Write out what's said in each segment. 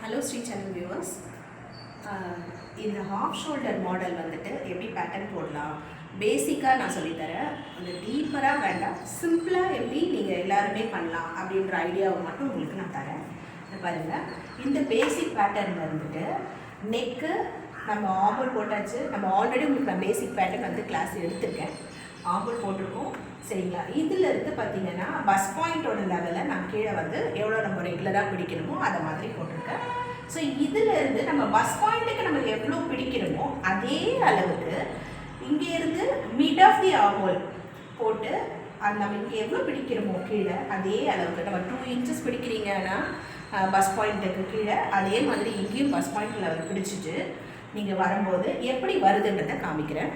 Hello Sri channel viewers, இந்த half shoulder model வந்துட்டு எப்படி பேட்டர்ன் போடலாம் பேசிக்காக நான் சொல்லித்தரேன். அது டீப்பராக வேண்டாம், சிம்பிளாக எப்படி நீங்கள் எல்லாருமே பண்ணலாம் அப்படின்ற ஐடியாவை மட்டும் உங்களுக்கு நான் தரேன். பாருங்கள், இந்த பேசிக் பேட்டர்னில் இருந்துட்டு நெக்கு நம்ம ஆம்பல் போட்டாச்சு. நம்ம ஆல்ரெடி உங்களுக்கு நான் பேசிக் பேட்டர்ன் வந்து கிளாஸ் எடுத்துருக்கேன், ஆம்பல் போட்டிருக்கோம் சரிங்களா. இதில் இருந்து பார்த்தீங்கன்னா பஸ் பாயிண்ட்டோட லெவலில் நான் கீழே வந்து எவ்வளோ நம்ம ரெகுலராக பிடிக்கணுமோ அதை மாதிரி போட்டிருக்கேன். ஸோ இதில் இருந்து நம்ம பஸ் பாயிண்ட்டுக்கு நம்ம எவ்வளோ பிடிக்கணுமோ அதே அளவுக்கு இங்கேருந்து மிட் ஆஃப் தி ஆம்பல் போட்டு அது நம்ம இங்கே எவ்வளோ பிடிக்கிறோமோ கீழே அதே அளவுக்கு நம்ம 2 இன்ச்சஸ் பிடிக்கிறீங்கன்னா பஸ் பாயிண்ட்டுக்கு கீழே அதே மாதிரி இங்கேயும் பஸ் பாயிண்ட் லெவல் பிடிச்சிட்டு நீங்கள் வரும்போது எப்படி வருதுன்றதை காமிக்கிறேன்.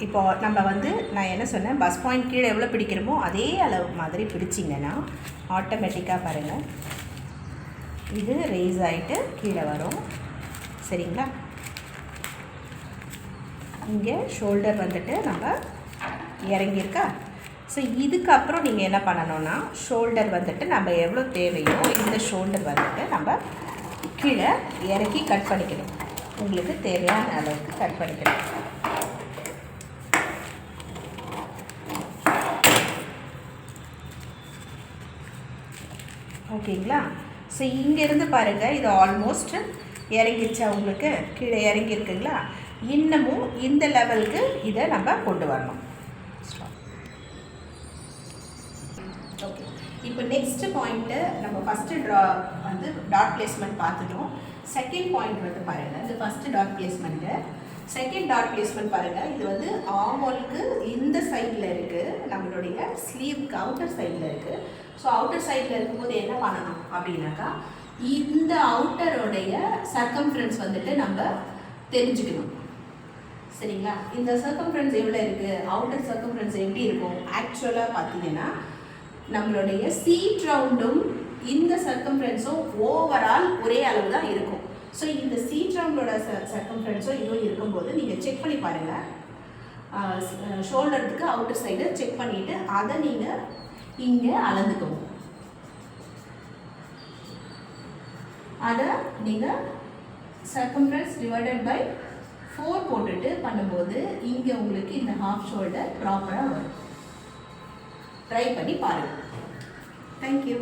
இப்போ நம்ம வந்து நான் என்ன சொன்னேன், பஸ் பாயிண்ட் கீழே எவ்வளோ பிடிக்கிறோமோ அதே அளவு மாதிரி பிடிச்சிங்கன்னா ஆட்டோமேட்டிக்காக பாருங்கள் இது ரேஸ் ஆகிட்டு கீழே வரும் சரிங்களா. இங்கே ஷோல்டர் வந்துட்டு நம்ம இறங்கியிருக்கா. ஸோ இதுக்கப்புறம் நீங்கள் என்ன பண்ணணும்னா ஷோல்டர் வந்துட்டு நம்ம எவ்வளோ தேவையோ இந்த ஷோல்டர் வந்துட்டு நம்ம கீழே இறக்கி கட் பண்ணிக்கணும். உங்களுக்கு தேவையான அளவுக்கு கட் பண்ணிக்கணும். ஓகேங்களா. ஸோ இங்கேருந்து பாருங்கள், இது ஆல்மோஸ்ட் இறங்கிருச்சா, உங்களுக்கு கீழே இறங்கியிருக்குங்களா. இன்னமும் இந்த லெவலுக்கு இதை நம்ம கொண்டு வரணும். ஓகே, இப்போ நெக்ஸ்ட் பாயிண்ட்டு நம்ம ஃபஸ்ட்டு வந்து டாட் பிளேஸ்மெண்ட் பார்த்துட்டோம். செகண்ட் பாயிண்ட் வந்து பாருங்கள், இது first dot placement. Second dot placement பாருங்கள், இது வந்து ஆம்பலுக்கு இந்த சைடில் இருக்குது, நம்மளுடைய ஸ்லீவ்க்கு அவுட்டர் சைடில் இருக்குது. ஸோ அவுட்டர் சைடில் இருக்கும்போது என்ன பண்ணணும் அப்படின்னாக்கா இந்த அவுட்டரோடைய சர்க்கம்ஃபரன்ஸ் வந்துட்டு நம்ம தெரிஞ்சுக்கணும் சரிங்களா. இந்த சர்க்கம்ஃபரன்ஸ் எவ்வளோ இருக்குது, அவுட்டர் சர்க்கம்ஃபரன்ஸ் எப்படி இருக்கும் ஆக்சுவலாக பார்த்தீங்கன்னா நம்மளுடைய சீட் ரவுண்டும் இந்த சர்க்கம்ஃபரன்ஸும் ஓவரால் ஒரே அளவு தான் இருக்கும். ஸோ இந்த சீட் ரவுண்டோட சர்க்கம்ஃபரன்ஸும் இதுவும் இருக்கும்போது நீங்கள் செக் பண்ணி பாருங்கள். ஷோல்டருக்கு அவுட்டர் சைடு செக் பண்ணிவிட்டு அதை நீங்கள் இங்கே அளந்துக்கணும். அதை நீங்கள் சர்க்கம்ஃபரன்ஸ் டிவைடட் பை 4 போட்டுட்டு பண்ணும்போது இங்கே உங்களுக்கு இந்த ஹாஃப் ஷோல்டர் ப்ராப்பராக வரும். ட்ரை பண்ணி பாருங்கள். தேங்க்யூ.